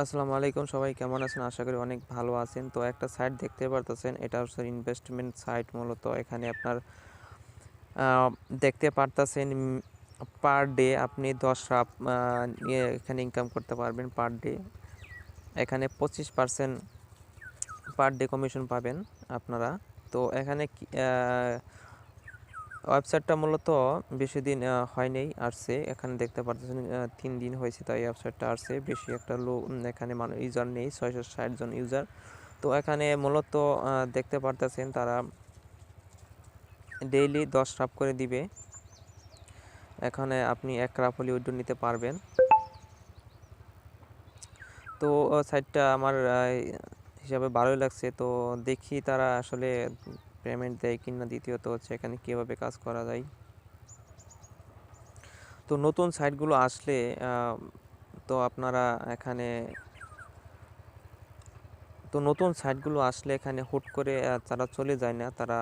আসসালামু আলাইকুম, সবাই কেমন আছেন? আশা করি অনেক ভালো আছেন। তো একটা সাইট দেখতে পারতেছেন, এটা হচ্ছে ইনভেস্টমেন্ট সাইট। মূলত এখানে আপনার আহ, দেখতে পারতেছেন পার ডে আপনি 10 নিয়ে এখানে ইনকাম করতে পারবেন পার ডে। এখানে 25% পার ডে কমিশন পাবেন আপনারা। তো এখানে ওয়েবসাইটটা মূলত বেশি দিন হয়নি আসছে। এখানে দেখতে পারতেছেন 3 দিন হয়েছে, তাই ওয়েবসাইটটা আসছে। বেশি একটা এখানে ইউজার নেই, 660 জন ইউজার। তো এখানে মূলত দেখতে পারতেছেন তারা ডেইলি 10 রাপ করে দিবে। এখানে আপনি 1 রাপ হলে উইথড্র নিতে পারবেন। তো সাইটটা আমার হিসাবে ভালোই লাগছে। তো দেখি তারা আসলে পেমেন্ট দেয় কিনা। দ্বিতীয়ত হচ্ছে এখানে কীভাবে কাজ করা যায়। তো নতুন সাইটগুলো আসলে তো আপনারা এখানে নতুন সাইটগুলো আসলে এখানে হুট করে তারা চলে যায় না। তারা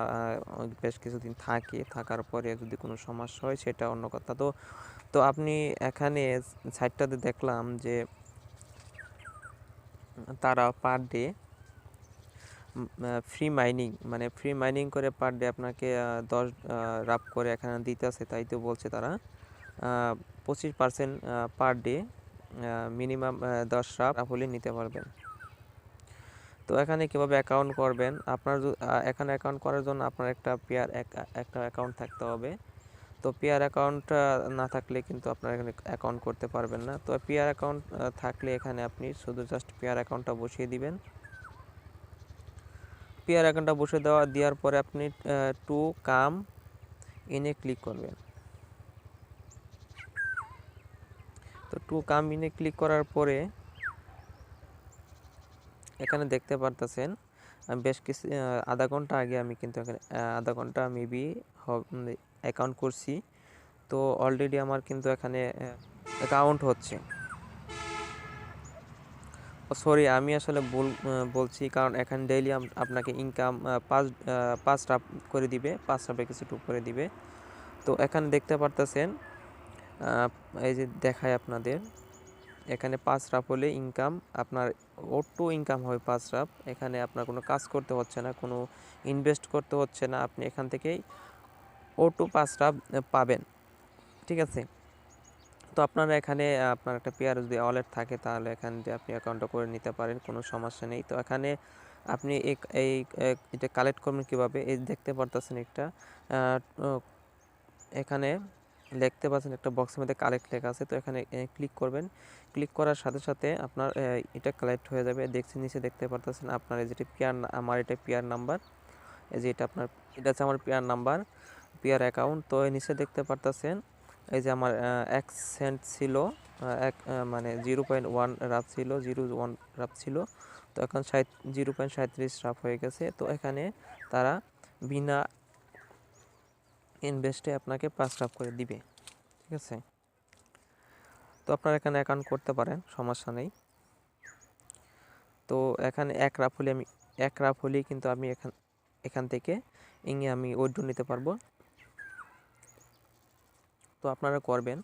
বেশ কিছুদিন থাকে, থাকার পরে যদি কোনো সমস্যা হয় সেটা অন্য কথা। তো তো আপনি এখানে সাইটটাতে দেখলাম যে তারা পার ডে ফ্রি মাইনিং করে পার ডে আপনাকে 10 রাপ করে এখানে দিতেছে। তাই তো বলছে তারা 25% পার ডে, মিনিমাম 10 রাপ হলে নিতে পারবেন। তো এখানে কিভাবে অ্যাকাউন্ট করবেন? এখানে অ্যাকাউন্ট করার জন্য আপনার একটা অ্যাকাউন্ট থাকতে হবে। তো পিআর অ্যাকাউন্ট না থাকলে কিন্তু আপনারা এখানে অ্যাকাউন্ট করতে পারবেন না। তো পিআর অ্যাকাউন্ট থাকলে এখানে আপনি শুধু জাস্ট পিআর অ্যাকাউন্টটা বসিয়ে দিবেন। পিআর অ্যাকাউন্টটা বসিয়ে দেওয়ার পরে আপনি টু কাম ইনে ক্লিক করবেন। তো টু কাম ইনে ক্লিক করার পরে এখানে দেখতে পারতেছেন বেশ কিছু আধা ঘন্টা আগে আমি কিন্তু এখানে আধা ঘন্টা মেবি অ্যাকাউন্ট করছি। তো অলরেডি আমার কিন্তু এখানে অ্যাকাউন্ট হচ্ছে। সরি, আমি আসলে ভুল বলছি, কারণ এখানে ডেইলি আপনাকে ইনকাম 5 রাপ করে দিবে, 5 রাপে কিছু টুক করে দিবে। তো এখানে দেখতে পারতেছেন এই যে দেখায় আপনাদের, এখানে 5 রাপ হলে ইনকাম আপনার অটো ইনকাম হয় 5 রাপ। এখানে আপনার কোনো কাজ করতে হচ্ছে না, কোনো ইনভেস্ট করতে হচ্ছে না, আপনি এখান থেকেই অটো 5 রাপ পাবেন। ঠিক আছে। তো আপনারা এখানে আপনার একটা পেয়ার যদি ওয়ালেট থাকে তাহলে এখান দিয়ে আপনি অ্যাকাউন্টটা করে নিতে পারেন, কোনো সমস্যা নেই। তো এখানে আপনি এটা কালেক্ট করবেন কীভাবে? এই দেখতে পারতেছেন একটা এখানে দেখতে পাচ্ছেন একটা বক্সের মধ্যে কালেক্ট লেখা আছে। তো এখানে ক্লিক করবেন। ক্লিক করার সাথে সাথে আপনার এটা কালেক্ট হয়ে যাবে। নিচে দেখতে পারতেছেন আপনার এই যেটা আমার এটা পিয়ার নাম্বার, এই যে এটা হচ্ছে আমার পিয়ার নাম্বার, পিয়ার অ্যাকাউন্ট। তো নিচে দেখতে পারতেছেন এই যে আমার 1 সেন্ট ছিল, মানে 0.1 রাপ ছিল, 0.1 রাপ ছিল। তো এখন 0.37 রাপ হয়ে গেছে। তো এখানে তারা বিনা ইনভেস্টে আপনাকে 5 রাপ করে দিবে। ঠিক আছে। তো আপনারা এখানে অ্যাকাউন্ট করতে পারেন, সমস্যা নেই। তো এখানে 1 রাপ হলে 1 রাপ হলেই কিন্তু আমি এখান থেকে আমি উইথড্র নিতে পারবো। তো আপনারা করবেন।